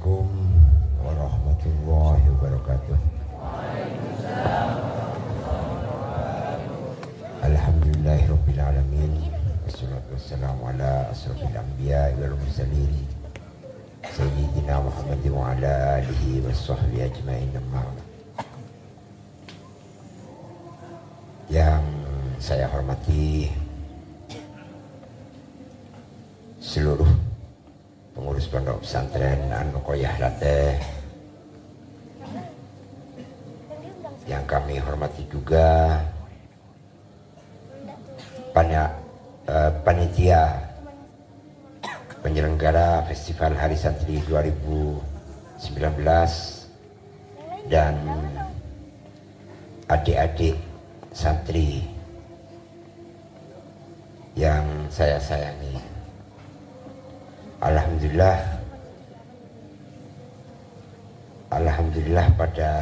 Assalamualaikum warahmatullahi wabarakatuh. Alhamdulillahirabbil alamin. Wassalatu wassalamu ala asrofil anbiya'i wal mursalin sayyidina Muhammad wa ala alihi washabbihi ajmain. Yang saya hormati seluruh pengurus pondok pesantren An-Nuqoyah Lateh, yang kami hormati juga panitia penyelenggara Festival Hari Santri 2019 dan adik-adik santri yang saya sayangi. Alhamdulillah pada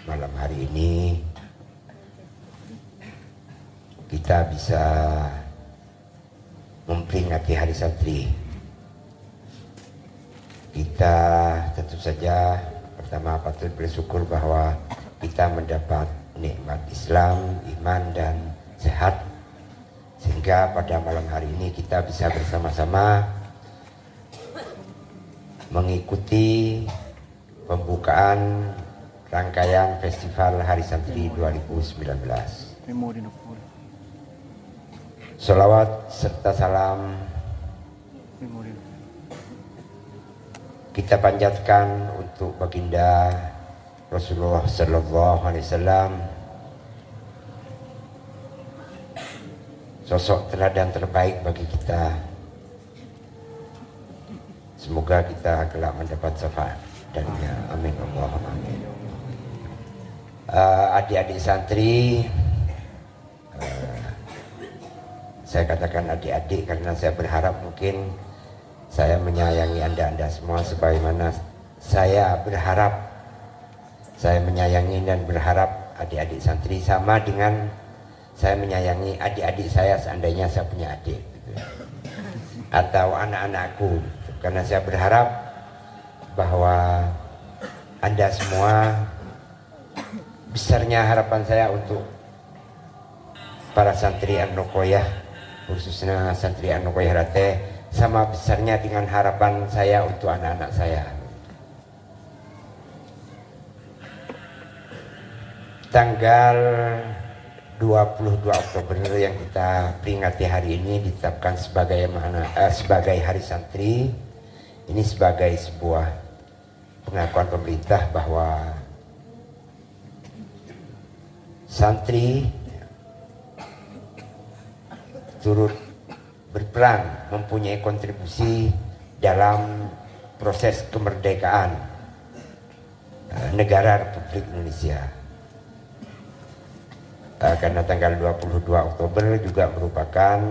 malam hari ini kita bisa memperingati Hari Santri. Kita tentu saja pertama patut bersyukur bahwa kita mendapat nikmat Islam, iman dan sehat, sehingga pada malam hari ini kita bisa bersama-sama mengikuti pembukaan rangkaian Festival Hari Santri 2019. Sholawat serta salam kita panjatkan untuk baginda Rasulullah Sallallahu Alaihi Wasallam, sosok teladan terbaik bagi kita. Semoga kita kelak mendapat syafaat darinya. Amin Allahumma amin. Adik-adik santri, saya katakan adik-adik karena saya berharap mungkin saya menyayangi anda semua sebagaimana saya berharap saya menyayangi dan berharap adik-adik santri sama dengan saya menyayangi adik-adik saya seandainya saya punya adik gitu, atau anak-anakku, karena saya berharap bahwa anda semua, besarnya harapan saya untuk para santri An-Nuqoyah, khususnya santri An-Nuqoyah Lateh, sama besarnya dengan harapan saya untuk anak-anak saya. Tanggal 22 Oktober yang kita peringati hari ini ditetapkan sebagai Hari Santri. Ini sebagai sebuah pengakuan pemerintah bahwa santri turut berperan, mempunyai kontribusi dalam proses kemerdekaan negara Republik Indonesia. Karena tanggal 22 Oktober juga merupakan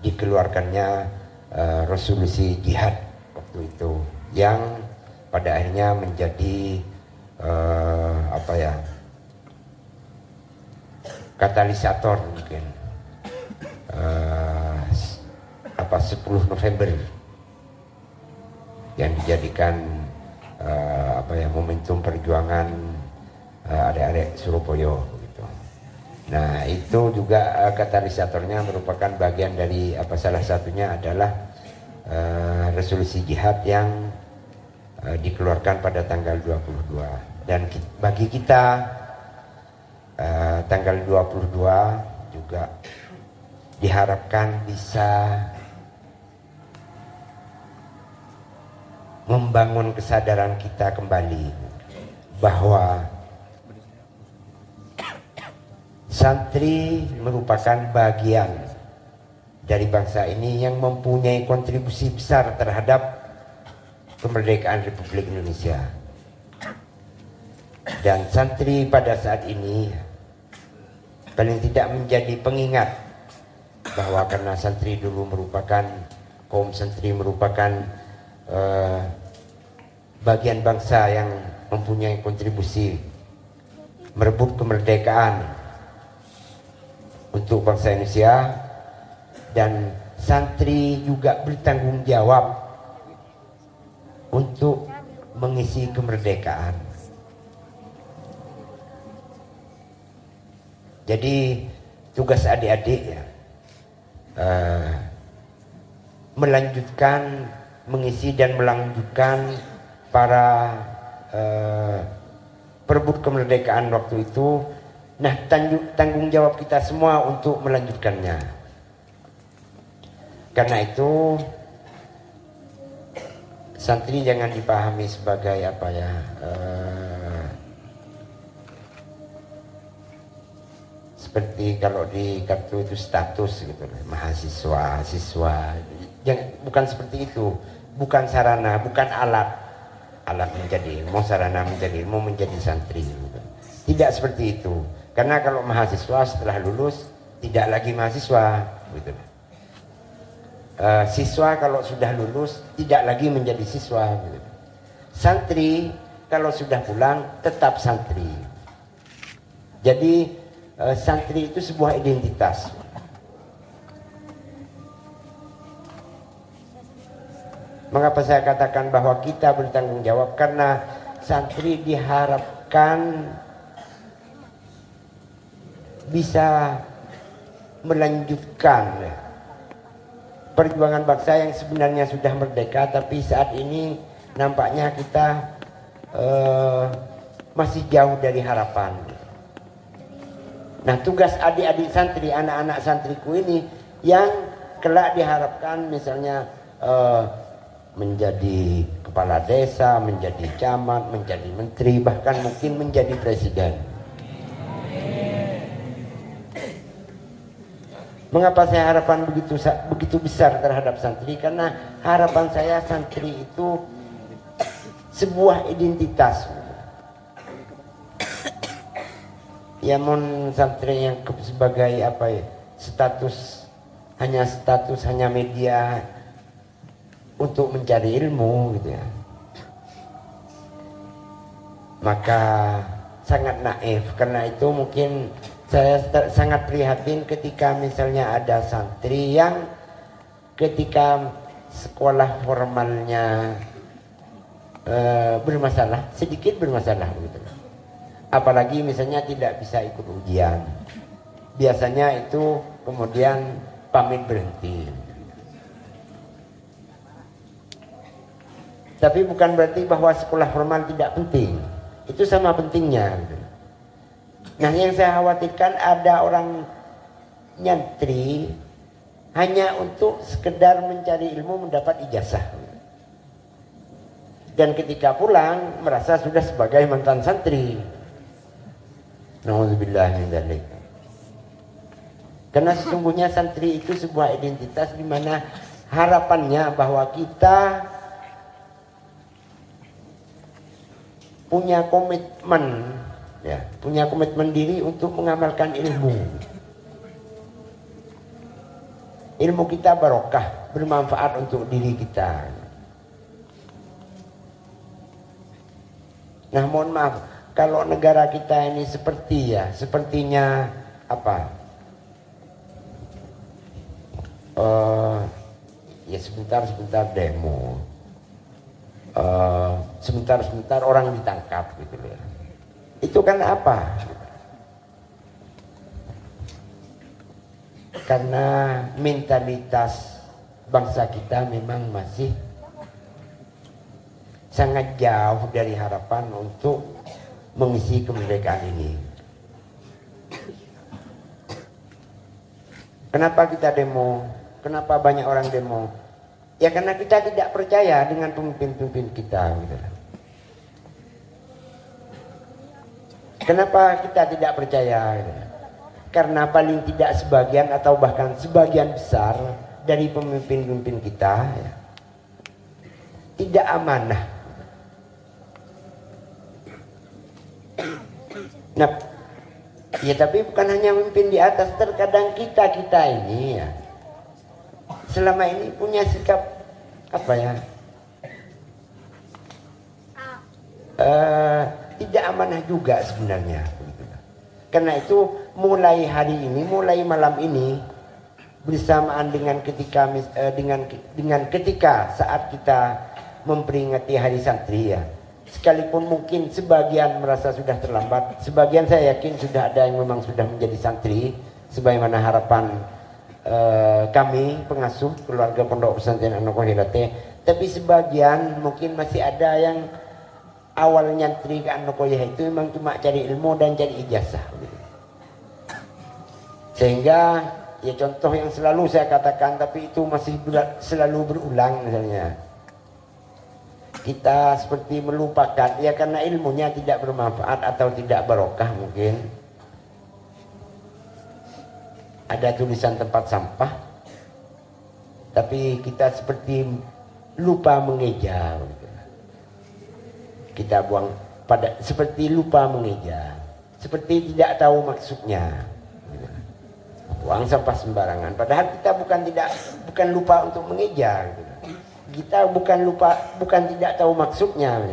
dikeluarkannya resolusi jihad waktu itu, yang pada akhirnya menjadi katalisator mungkin 10 November yang dijadikan momentum perjuangan adik-adik Surabaya gitu. Nah, itu juga katalisatornya merupakan bagian dari salah satunya adalah resolusi jihad yang dikeluarkan pada tanggal 22. Dan bagi kita tanggal 22 juga diharapkan bisa membangun kesadaran kita kembali bahwa santri merupakan bagian dari bangsa ini yang mempunyai kontribusi besar terhadap kemerdekaan Republik Indonesia. Dan santri pada saat ini paling tidak menjadi pengingat bahwa karena santri dulu merupakan, kaum santri merupakan bagian bangsa yang mempunyai kontribusi merebut kemerdekaan untuk bangsa Indonesia, dan santri juga bertanggung jawab untuk mengisi kemerdekaan. Jadi tugas adik-adik ya, melanjutkan, mengisi dan melanjutkan para perebut kemerdekaan waktu itu. Nah, tanggung jawab kita semua untuk melanjutkannya. Karena itu santri jangan dipahami sebagai apa ya, seperti kalau di kartu itu status gitu, mahasiswa, siswa. Bukan seperti itu, bukan sarana, bukan alat menjadi ilmu, sarana menjadi ilmu, menjadi santri gitu. Tidak seperti itu, karena kalau mahasiswa setelah lulus tidak lagi mahasiswa gitu. Siswa kalau sudah lulus tidak lagi menjadi siswa gitu. Santri kalau sudah pulang tetap santri. Jadi santri itu sebuah identitas. Mengapa saya katakan bahwa kita bertanggung jawab? Karena santri diharapkan bisa melanjutkan perjuangan bangsa yang sebenarnya sudah merdeka, tapi saat ini nampaknya kita masih jauh dari harapan. Nah, tugas adik-adik santri, anak-anak santriku ini yang kelak diharapkan misalnya menjadi kepala desa, menjadi camat, menjadi menteri, bahkan mungkin menjadi presiden. Mengapa saya harapan begitu besar terhadap santri? Karena harapan saya santri itu sebuah identitas. Ya, mon santri yang sebagai apa ya, status hanya media untuk mencari ilmu gitu ya, maka sangat naif. Karena itu mungkin saya sangat prihatin ketika misalnya ada santri yang ketika sekolah formalnya bermasalah, sedikit bermasalah gitu. Apalagi misalnya tidak bisa ikut ujian, biasanya itu kemudian pamit berhenti. Tapi bukan berarti bahwa sekolah formal tidak penting, itu sama pentingnya. Nah, yang saya khawatirkan ada orang nyantri hanya untuk sekedar mencari ilmu, mendapat ijazah, dan ketika pulang merasa sudah sebagai mantan santri. Nauzubillah min dzalik. Karena sesungguhnya santri itu sebuah identitas di mana harapannya bahwa kita punya komitmen, ya, punya komitmen diri untuk mengamalkan ilmu. Ilmu kita barokah, bermanfaat untuk diri kita. Nah, mohon maaf, kalau negara kita ini sepertinya apa? Ya sebentar demo, sebentar orang ditangkap gitu ya. Itu kan apa? Karena mentalitas bangsa kita memang masih sangat jauh dari harapan untuk mengisi kemerdekaan ini. Kenapa kita demo? Kenapa banyak orang demo? Ya karena kita tidak percaya dengan pemimpin-pemimpin kita gitu. Kenapa kita tidak percaya gitu? Karena paling tidak sebagian atau bahkan sebagian besar dari pemimpin-pemimpin kita ya, tidak amanah. Nah, ya tapi bukan hanya memimpin di atas, terkadang kita ini ya selama ini punya sikap apa ya, tidak amanah juga sebenarnya. Karena itu mulai hari ini, mulai malam ini, bersamaan dengan dengan ketika saat kita memperingati Hari Santri ya. Sekalipun mungkin sebagian merasa sudah terlambat, sebagian saya yakin sudah ada yang memang sudah menjadi santri sebagaimana harapan kami pengasuh keluarga Pondok Pesantren An-Nakoh Hilate. Tapi sebagian mungkin masih ada yang awal nyantri ke An-Nakoh itu memang cuma cari ilmu dan cari ijazah. Sehingga ya contoh yang selalu saya katakan tapi itu masih selalu berulang misalnya. Kita seperti melupakan ya karena ilmunya tidak bermanfaat atau tidak barokah mungkin. Ada tulisan tempat sampah tapi kita seperti lupa mengeja. Kita buang pada seperti lupa mengeja, seperti tidak tahu maksudnya. Buang sampah sembarangan padahal kita bukan lupa untuk mengeja gitu. Kita bukan tidak tahu maksudnya.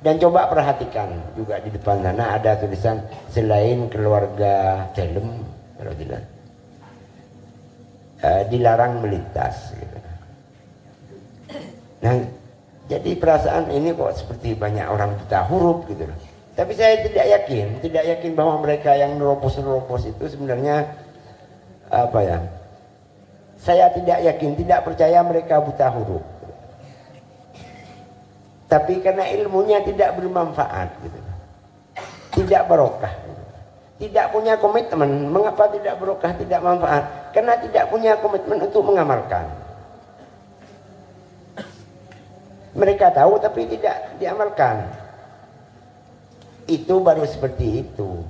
Dan coba perhatikan juga di depan sana ada tulisan selain keluarga Celem kalau tidak dilarang melintas gitu. Nah jadi perasaan ini kok seperti banyak orang buta huruf gitu. Tapi saya tidak yakin bahwa mereka yang nerobos itu sebenarnya apa ya, saya tidak percaya mereka buta huruf. Tapi karena ilmunya tidak bermanfaat gitu. Tidak barokah gitu. Tidak punya komitmen. Mengapa tidak barokah, tidak manfaat? Karena tidak punya komitmen untuk mengamalkan. Mereka tahu tapi tidak diamalkan. Itu baru seperti itu.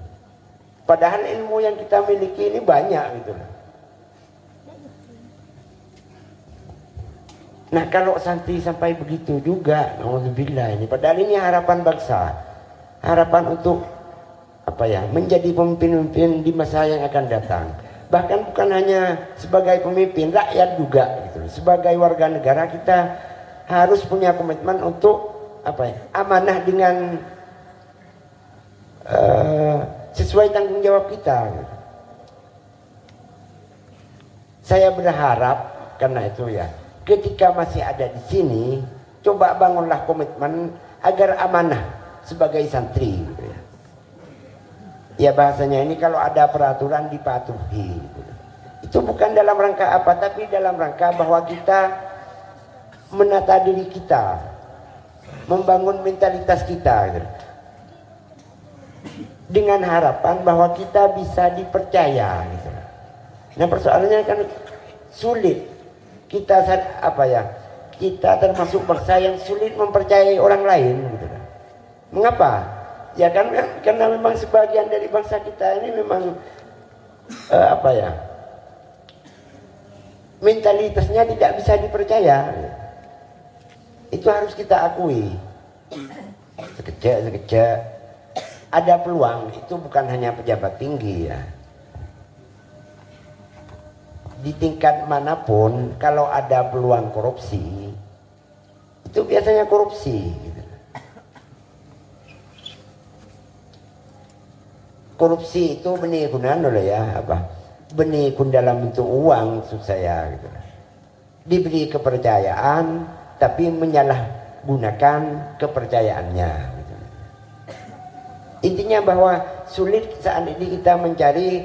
Padahal ilmu yang kita miliki ini banyak gitu. Nah kalau santri sampai begitu juga, alhamdulillah ini. Padahal ini harapan bangsa, harapan untuk apa ya, menjadi pemimpin-pemimpin di masa yang akan datang. Bahkan bukan hanya sebagai pemimpin, rakyat juga. Gitu. Sebagai warga negara kita harus punya komitmen untuk apa ya, amanah dengan sesuai tanggung jawab kita. Gitu. Saya berharap karena itu ya. Ketika masih ada di sini, coba bangunlah komitmen agar amanah sebagai santri. Gitu ya. Ya bahasanya ini kalau ada peraturan dipatuhi. Gitu. Itu bukan dalam rangka apa, tapi dalam rangka bahwa kita menata diri kita, membangun mentalitas kita. Gitu. Dengan harapan bahwa kita bisa dipercaya. Gitu. Nah persoalannya kan sulit. Kita apa ya? Kita termasuk bangsa yang sulit mempercayai orang lain gitu kan. Mengapa? Ya kan karena memang sebagian dari bangsa kita ini memang apa ya? Mentalitasnya tidak bisa dipercaya. Itu harus kita akui. Sekejap ada peluang, itu bukan hanya pejabat tinggi ya. Di tingkat manapun kalau ada peluang korupsi itu biasanya korupsi gitu. Korupsi itu benih gunaan oleh ya apa benih dalam bentuk uang maksud saya gitu. Diberi kepercayaan tapi menyalahgunakan kepercayaannya gitu. Intinya bahwa sulit saat ini kita mencari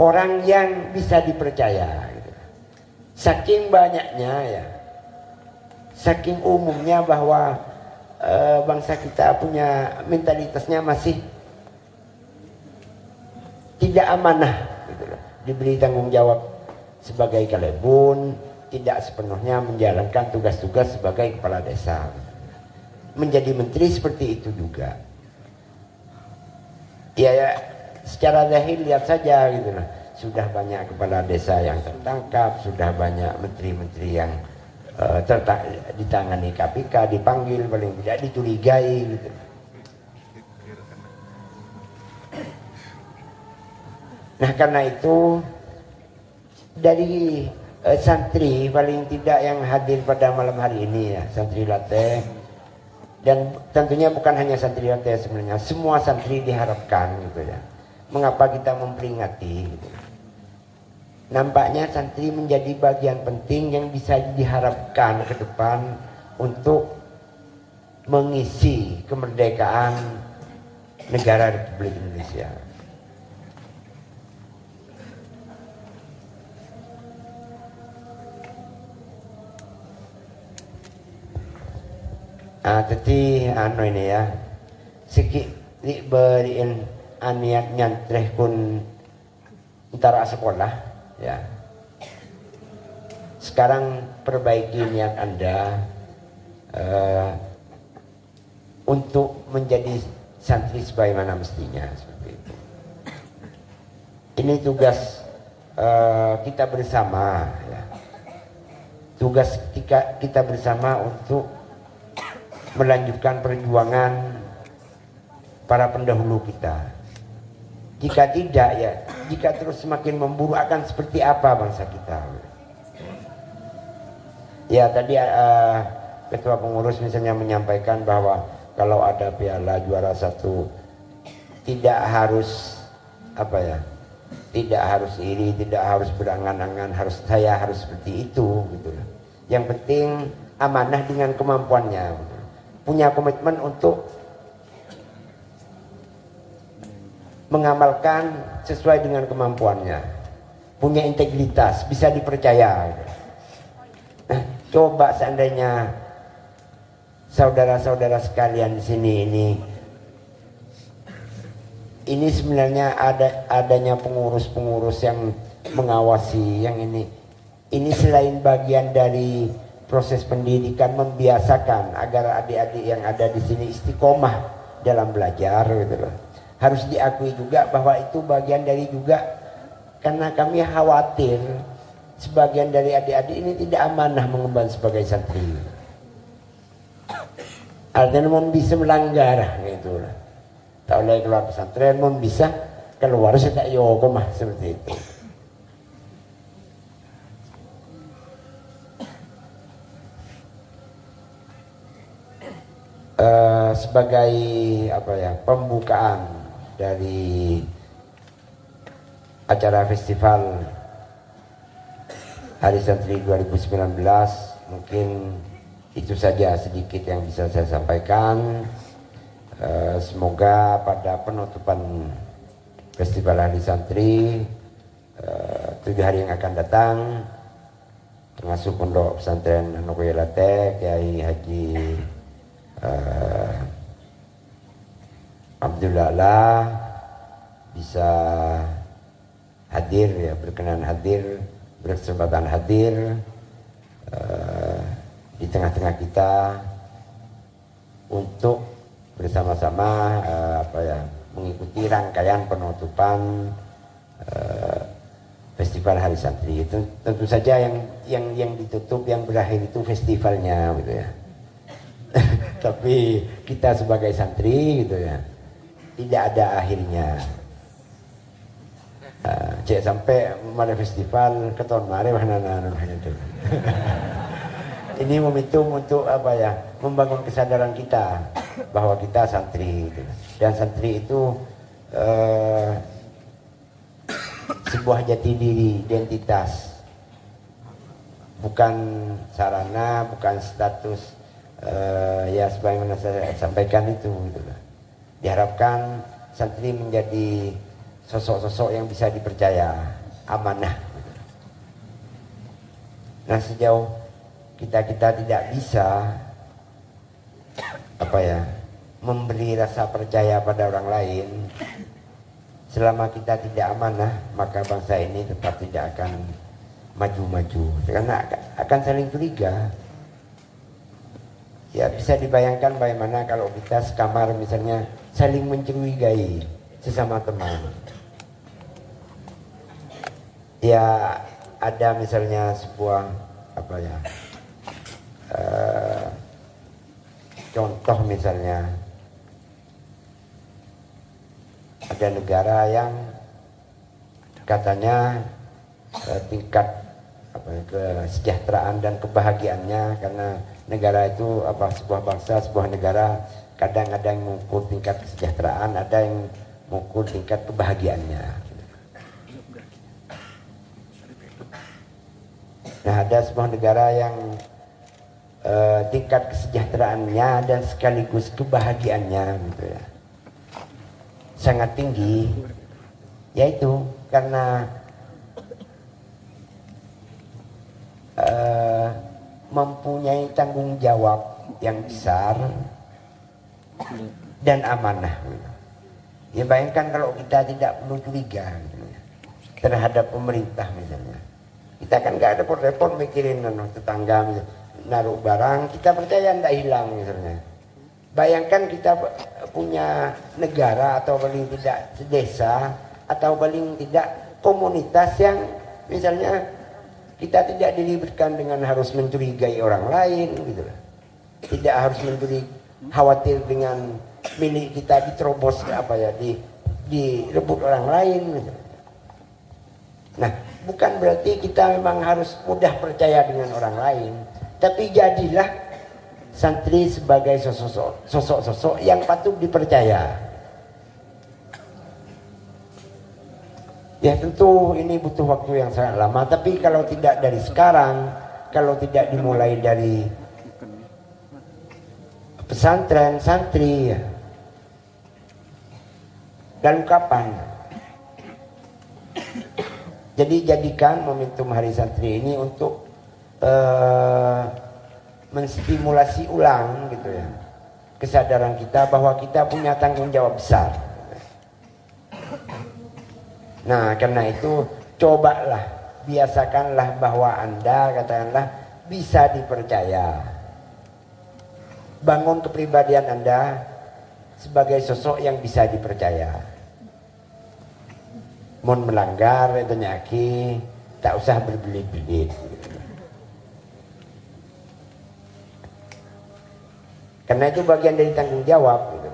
orang yang bisa dipercaya gitu. Saking banyaknya ya, saking umumnya bahwa bangsa kita punya mentalitasnya masih tidak amanah gitu loh. Diberi tanggung jawab sebagai kalebun, tidak sepenuhnya menjalankan tugas-tugas sebagai kepala desa. Menjadi menteri seperti itu juga. Ya, secara zahir lihat saja gitu loh. Sudah banyak kepala desa yang tertangkap, sudah banyak menteri-menteri yang ditangani KPK, dipanggil, paling tidak dicurigai gitu. Nah karena itu dari santri paling tidak yang hadir pada malam hari ini ya, santri Lateh, dan tentunya bukan hanya santri Lateh sebenarnya, semua santri diharapkan gitu ya. mengapa kita memperingati gitu. Nampaknya santri menjadi bagian penting yang bisa diharapkan ke depan untuk mengisi kemerdekaan negara Republik Indonesia. Tadi ini ya, sikit beriin aniat nyantreh kun antara sekolah ya. Sekarang perbaiki niat Anda untuk menjadi santri sebagaimana mestinya, seperti itu. Ini tugas kita bersama ya. Tugas kita bersama untuk melanjutkan perjuangan para pendahulu kita. Jika tidak ya, jika terus semakin memburuk akan seperti apa bangsa kita? Ya tadi ketua pengurus misalnya menyampaikan bahwa kalau ada piala juara satu tidak harus tidak harus iri, tidak harus berangan-angan, saya harus seperti itu gitu. Yang penting amanah dengan kemampuannya. Punya komitmen untuk mengamalkan sesuai dengan kemampuannya, punya integritas, bisa dipercaya. Nah, coba seandainya saudara-saudara sekalian di sini ini sebenarnya adanya pengurus-pengurus yang mengawasi yang ini selain bagian dari proses pendidikan, membiasakan agar adik-adik yang ada di sini istiqomah dalam belajar gitu loh. Harus diakui juga bahwa itu bagian dari juga karena kami khawatir sebagian dari adik-adik ini tidak amanah mengemban sebagai santri. Artinya mau bisa melanggar gitu lah. Tak boleh keluar pesantren, mau bisa keluar sedak yokomah seperti itu. Sebagai pembukaan dari acara festival Hari Santri 2019, mungkin itu saja sedikit yang bisa saya sampaikan. Semoga pada penutupan Festival Hari Santri 7 hari yang akan datang, termasuk Pondok Pesantren Anokoyelate Kiai Haji Abdullah bisa hadir ya, berkenan hadir, berkesempatan hadir di tengah-tengah kita untuk bersama-sama mengikuti rangkaian penutupan Festival Hari Santri. Tentu saja yang ditutup, yang berakhir itu festivalnya gitu ya. Tapi kita sebagai santri gitu ya, tidak ada akhirnya. Cek sampai mana festival keton mare mana itu. Ini momentum untuk membangun kesadaran kita bahwa kita santri gitu. Dan santri itu sebuah jati diri, identitas, bukan sarana, bukan status. Ya sebagaimana saya sampaikan itu gitu. Diharapkan santri menjadi sosok-sosok yang bisa dipercaya, amanah gitu. Nah sejauh kita tidak bisa memberi rasa percaya pada orang lain, selama kita tidak amanah, maka bangsa ini tetap tidak akan maju-maju karena akan saling curiga. Ya bisa dibayangkan bagaimana kalau kita sekamar misalnya saling mencurigai sesama teman. Ya ada misalnya sebuah contoh misalnya ada negara yang katanya tingkat kesejahteraan dan kebahagiaannya, karena negara itu sebuah bangsa, sebuah negara kadang ada yang mengukur tingkat kesejahteraan, ada yang mengukur tingkat kebahagiaannya. Nah, ada sebuah negara yang tingkat kesejahteraannya dan sekaligus kebahagiaannya gitu ya, sangat tinggi, yaitu karena mempunyai tanggung jawab yang besar dan amanah. Ya bayangkan kalau kita tidak perlu curiga gitu ya, terhadap pemerintah misalnya. Kita kan nggak ada repot-repot mikirin tetangga misalnya, naruh barang, kita percaya tidak hilang misalnya. Bayangkan kita punya negara atau paling tidak desa atau paling tidak komunitas yang misalnya kita tidak dilibatkan dengan harus mencurigai orang lain gitu lah. Tidak harus khawatir dengan milik kita diterobos direbut orang lain gitu. Nah, bukan berarti kita memang harus mudah percaya dengan orang lain, tapi jadilah santri sebagai sosok-sosok yang patut dipercaya. Ya tentu ini butuh waktu yang sangat lama, tapi kalau tidak dari sekarang, kalau tidak dimulai dari pesantren, santri ya, dan kapan? Jadi jadikan momentum Hari Santri ini untuk menstimulasi ulang gitu ya, kesadaran kita bahwa kita punya tanggung jawab besar. Nah, karena itu cobalah, biasakanlah bahwa Anda katakanlah bisa dipercaya. Bangun kepribadian Anda sebagai sosok yang bisa dipercaya. Mohon melanggar itu nyaki, tak usah berbelit-belit. Karena itu bagian dari tanggung jawab gitu.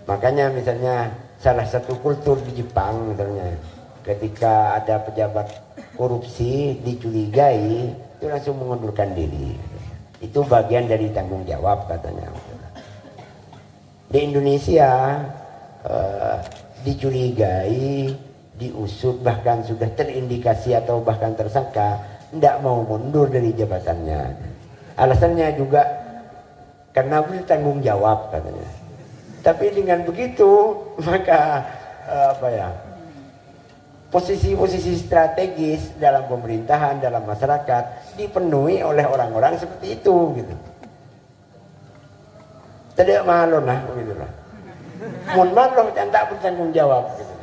Makanya misalnya salah satu kultur di Jepang misalnya, ketika ada pejabat korupsi dicurigai, itu langsung mengundurkan diri. Itu bagian dari tanggung jawab katanya. Di Indonesia dicurigai, diusut, bahkan sudah terindikasi atau bahkan tersangka, tidak mau mundur dari jabatannya. Alasannya juga karena bertanggung jawab katanya. Tapi dengan begitu maka posisi-posisi strategis dalam pemerintahan, dalam masyarakat dipenuhi oleh orang-orang seperti itu gitu. Tidak malu nah begitu lah. Mohon malu dan tak bertanggung jawab gitu.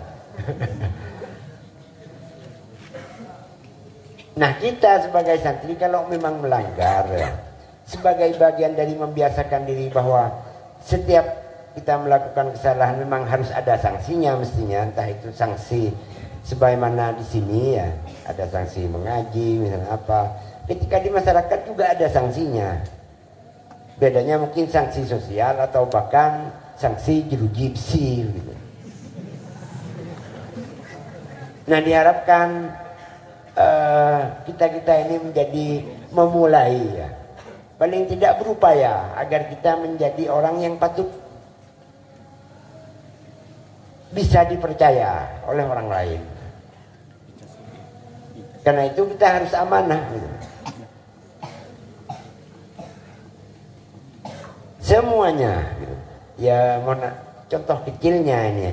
Nah, kita sebagai santri kalau memang melanggar ya, sebagai bagian dari membiasakan diri bahwa setiap kita melakukan kesalahan memang harus ada sanksinya mestinya, entah itu sanksi sebagaimana di sini ya, ada sanksi mengaji misalnya apa. Ketika di masyarakat juga ada sanksinya. Bedanya mungkin sanksi sosial atau bahkan sanksi jeruji besi gitu. Nah, diharapkan kita ini menjadi memulai ya, paling tidak berupaya agar kita menjadi orang yang patut bisa dipercaya oleh orang lain. Karena itu kita harus amanah gitu. Semuanya gitu. Ya contoh kecilnya ini,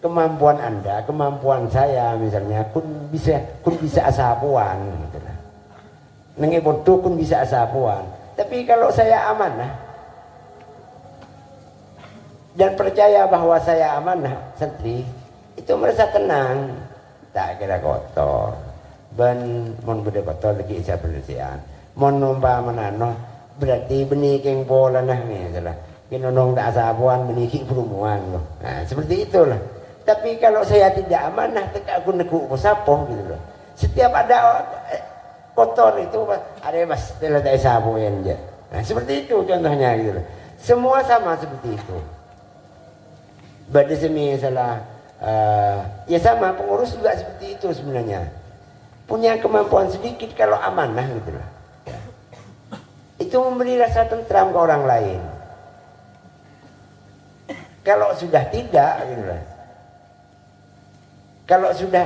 kemampuan Anda, kemampuan saya misalnya kun bisa asapuan gitu lah. Nengi bodoh kun bisa asapuan. Tapi kalau saya amanah dan percaya bahwa saya amanah santri, itu merasa tenang, tak kira kotor. Ben mon beda kotor lagi isa bersihan. Mon numpa menano berarti benih keng pola nah nih salah. Kinonong tak asapuan meniki perumuan loh. Nah, seperti itulah. Tapi kalau saya tidak amanah, tak aku nekuk sapo gitu loh. Setiap ada kotor itu ada mas teletai sapo yang dia. Nah, seperti itu contohnya gitu loh. Semua sama seperti itu. Pada misalnya ya sama pengurus juga seperti itu sebenarnya. Punya kemampuan sedikit kalau amanah gitu loh. Ya. Itu memberi rasa tentram ke orang lain. Kalau sudah tidak gitu lah. Kalau sudah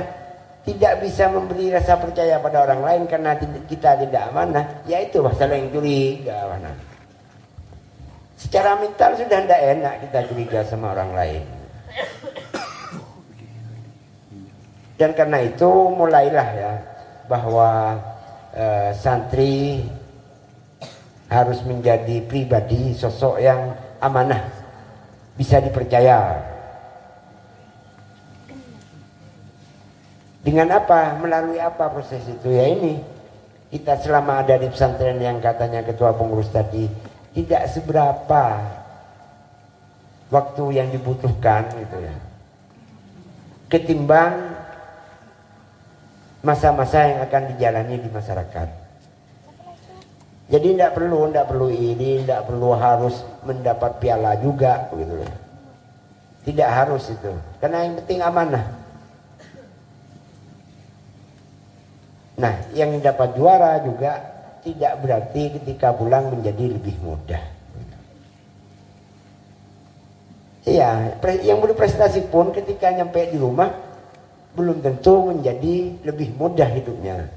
tidak bisa memberi rasa percaya pada orang lain karena kita tidak amanah, ya itu masalah yang curiga. Secara mental sudah tidak enak kita curiga sama orang lain. Dan karena itu mulailah ya bahwa santri harus menjadi pribadi, sosok yang amanah, bisa dipercaya. Dengan apa? Melalui apa proses itu? Ya ini, kita selama ada di pesantren yang katanya ketua pengurus tadi, tidak seberapa waktu yang dibutuhkan gitu ya, ketimbang masa-masa yang akan dijalani di masyarakat. Jadi tidak perlu ini, tidak perlu harus mendapat piala juga gitu loh. Tidak harus itu, karena yang penting amanah. Nah, yang dapat juara juga tidak berarti ketika pulang menjadi lebih mudah. Iya, yang berprestasi pun ketika nyampe di rumah belum tentu menjadi lebih mudah hidupnya.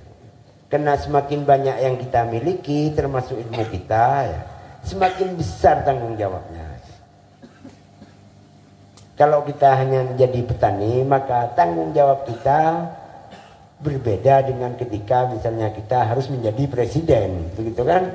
Karena semakin banyak yang kita miliki, termasuk ilmu kita, ya, semakin besar tanggung jawabnya. Kalau kita hanya menjadi petani, maka tanggung jawab kita berbeda dengan ketika misalnya kita harus menjadi presiden, begitu kan?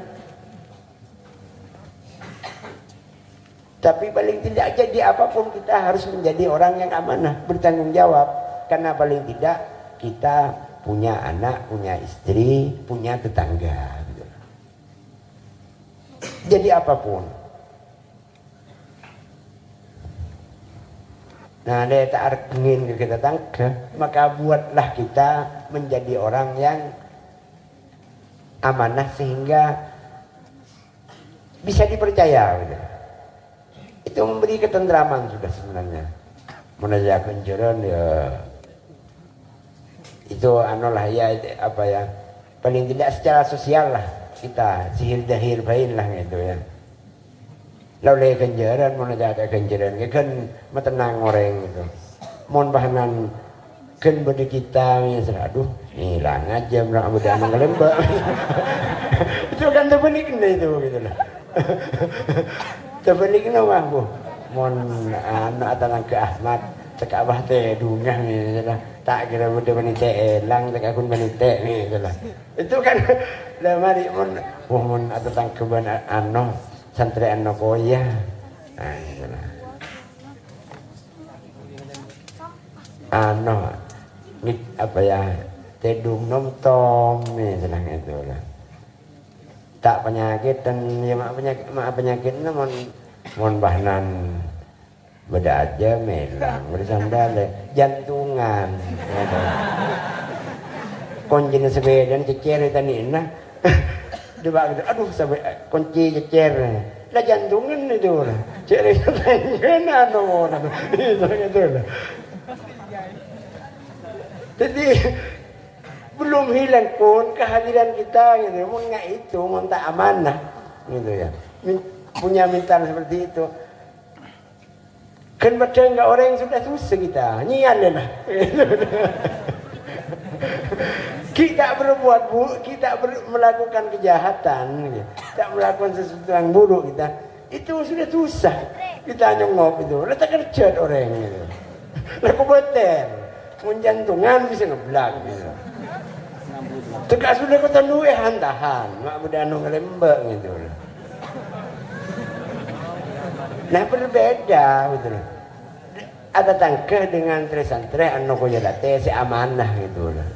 Tapi paling tidak jadi apapun kita harus menjadi orang yang amanah, bertanggung jawab. Karena paling tidak kita punya anak, punya istri, punya tetangga. Gitu. Jadi apapun. Nah, dia tak ingin kita tangkap, maka buatlah kita menjadi orang yang amanah sehingga bisa dipercaya. Gitu. Itu memberi ketentraman sudah sebenarnya. Menajak kenjuran ya itu anolah ya apa ya, paling tidak secara sosial lah kita sihir dahir bain lah gitu ya. Lalu kenjaran mau ada kenjaran kan tenang orang gitu. Mohon bahanan kan bagi kita misalnya aduh hilang aja mereka udah ngelembak. Itu kan terbalik itu gitu lah. Terbalik nama bu. Mohon anak tanang ke Ahmad tak abah teh dungah misalnya tak kira udah menite elang tak akun menite misalnya. Itu kan lah mari mohon atau tangkeban ano santri ano koya. Nah, itulah. Ano apa ya tedung nom tom misalnya itu lah. Tak penyakit dan ya mak penyakit mon bahnan beda aja melang bersandal jantungan kunci sebedan cecer tadi nah dibak aduh sampai kunci cecer lah jantungan itu lah cecer tanya no itu lah jadi belum hilang pun kehadiran kita gitu mau nggak itu mau tak amanah gitu ya punya mental seperti itu. Kan baca enggak orang yang sudah susah kita nyian lah. Kita berbuat buruk, kita melakukan kejahatan, kita melakukan sesuatu yang buruk kita itu sudah susah. Kita nyongop itu, letak kerja orang itu. Laku beter, menjantungan bisa ngeblak gitu. Tegak sudah kota nuwe hantahan, mak bedano ngelembek gitu. Nah berbeda gitu loh. Ada tangkeh dengan santri anu kujadate si amanah gitu loh.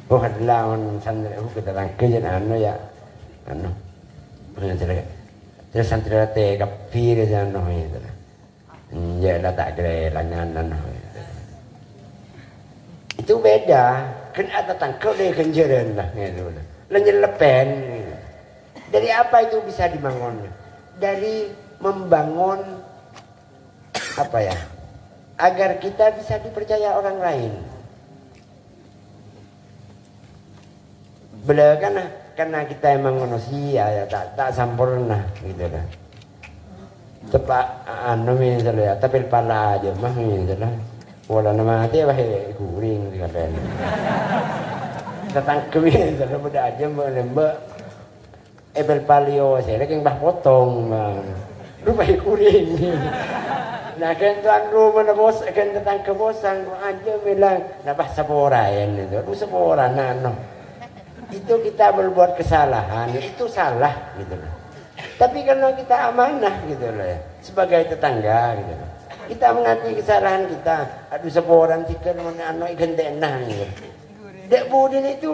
Oh adalah santri kita tangkeh jan anu ya anu. Terus santri te kapir jan anu gitu. Ya lah tak kira langan anu. Itu beda. Kan ada tangkeh dia kenjeran lah gitu loh. Lenyelepen gitu. Dari apa itu bisa dibangun? Dari membangun apa ya? Agar kita bisa dipercaya orang lain. Bela karena kita emang manusia ya tak sempurna gitu kan. tepat anu misalnya tapi pala aja mah misalnya wala nama hati apa kuring dikatakan datang ke misalnya pada aja mbak ebel palio saya lagi yang bah potong lupa kuring nah kan tuan rumah bos akan datang ke bosan aja bilang nah bah saborayan itu lu saboran nano itu kita berbuat kesalahan itu salah gitu loh. Tapi karena kita amanah gitu loh ya, sebagai tetangga gitu loh. Kita mengakui kesalahan kita. Aduh seporan tikar mana anu ikan tenah gitu. Dek budin itu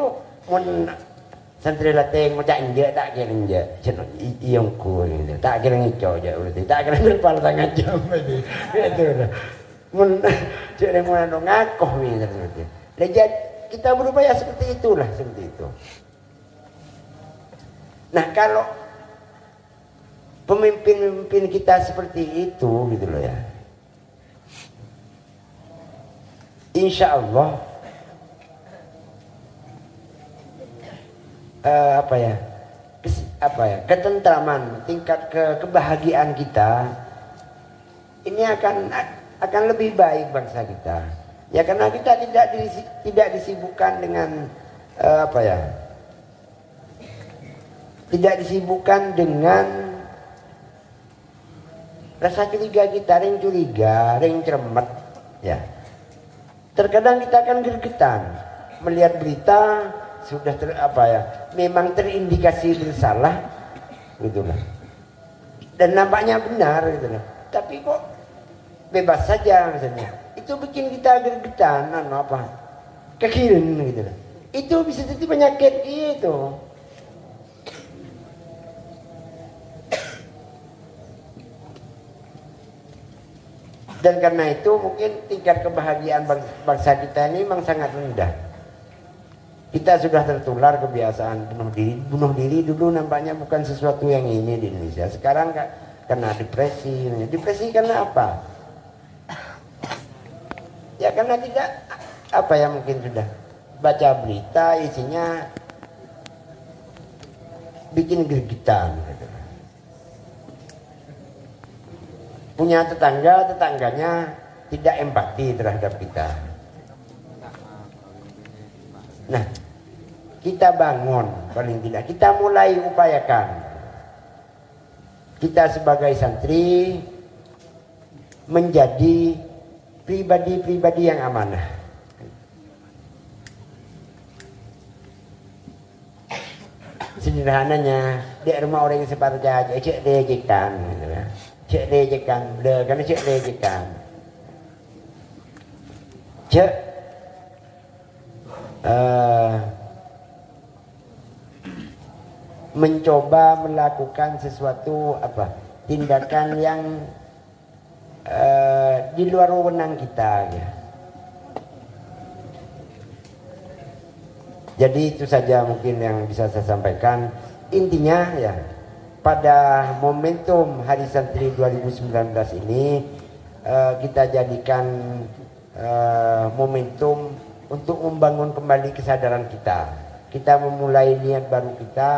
mun santri lateng mau cak injak tak kira injak. Cenok iongku gitu. Tak kira ngico aja berarti. Tak kira berpal tangan jam berarti. Gitu loh. Mun cek mau anu ngakoh gitu berarti. Lejat kita berupaya seperti itulah seperti itu. Nah kalau pemimpin-pemimpin kita seperti itu gitu loh ya. Insya Allah ketentraman, tingkat kebahagiaan kita ini akan lebih baik bangsa kita. Ya karena kita tidak disibukkan dengan tidak disibukkan dengan rasa curiga kita, ring curiga, ring ceremet, ya. Terkadang kita akan gregetan melihat berita sudah memang terindikasi bersalah, gitulah. Dan nampaknya benar, gitulah. Tapi kok bebas saja, misalnya. Itu bikin kita gregetan, kekirin, gitulah. Itu bisa jadi penyakit gitu. Dan karena itu mungkin tingkat kebahagiaan bangsa kita ini memang sangat rendah. Kita sudah tertular kebiasaan bunuh diri dulu nampaknya bukan sesuatu yang ini di Indonesia. Sekarang karena depresi. Depresi karena apa? Ya karena tidak mungkin sudah baca berita isinya bikin gregetan gitu. Punya tetangganya tidak empati terhadap kita. Nah, kita bangun paling tidak, kita mulai upayakan. Kita sebagai santri menjadi pribadi-pribadi yang amanah. Sederhananya, di rumah orang yang separja aja, cek dia jekan, gitu ya. Cek lejekan, karena cek lejekan. Cek mencoba melakukan sesuatu tindakan yang di luar wewenang kita ya. Jadi itu saja mungkin yang bisa saya sampaikan. Intinya ya, pada momentum Hari Santri 2019 ini kita jadikan momentum untuk membangun kembali kesadaran kita. Kita memulai niat baru kita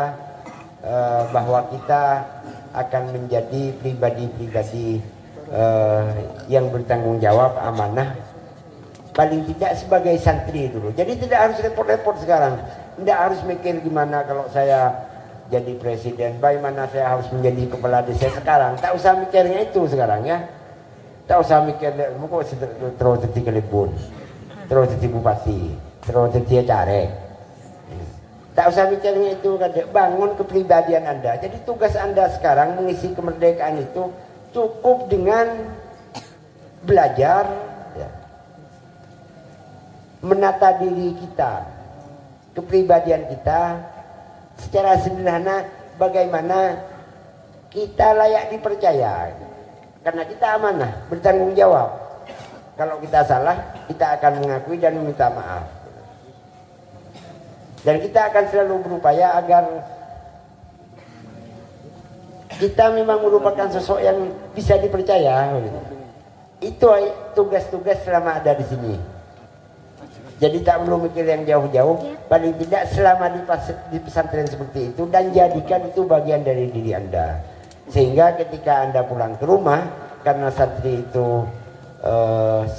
bahwa kita akan menjadi pribadi-pribadi yang bertanggung jawab, amanah, paling tidak sebagai santri dulu. Jadi tidak harus repot-repot sekarang. Tidak harus mikir gimana kalau saya jadi presiden, bagaimana saya harus menjadi kepala desa sekarang. Tak usah mikirnya itu sekarang ya. Tak usah mikir kok terus jadi kelibun, terus jadi bupati, terus jadi caleg. Tak usah mikirnya itu, bangun kepribadian Anda. Jadi tugas Anda sekarang mengisi kemerdekaan itu cukup dengan belajar ya, menata diri kita, kepribadian kita secara sederhana, bagaimana kita layak dipercaya karena kita amanah, bertanggung jawab. Kalau kita salah, kita akan mengakui dan meminta maaf, dan kita akan selalu berupaya agar kita memang merupakan sosok yang bisa dipercaya. Itu tugas-tugas selama ada di sini. Jadi tak perlu mikir yang jauh-jauh, paling tidak selama di pesantren seperti itu, dan jadikan itu bagian dari diri Anda. Sehingga ketika Anda pulang ke rumah, karena santri itu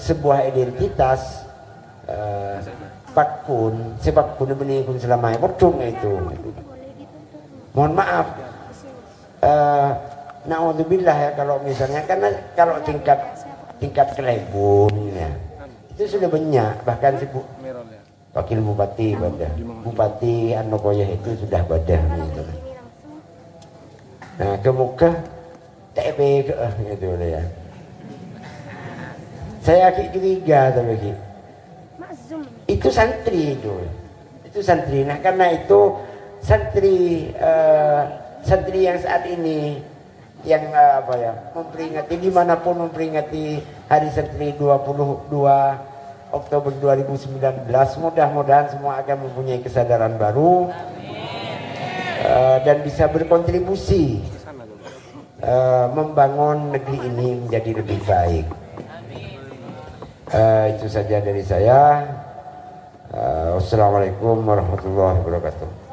sebuah identitas, pakun, sebab kun benih kun selamanya pocong itu. Mohon maaf, naudzubillah ya kalau misalnya, karena kalau tingkat kelebun ya, itu sudah banyak, bahkan wakil bupati badah, bupati Anokoyah itu sudah badah gitu. Nah ke muka TB gitu ya. Saya curiga tapi itu santri itu santri. Nah karena itu santri yang saat ini yang memperingati dimanapun memperingati Hari Santri 22 Oktober 2019, mudah-mudahan semua akan mempunyai kesadaran baru dan bisa berkontribusi membangun negeri ini menjadi lebih baik. Itu saja dari saya. Wassalamualaikum warahmatullahi wabarakatuh.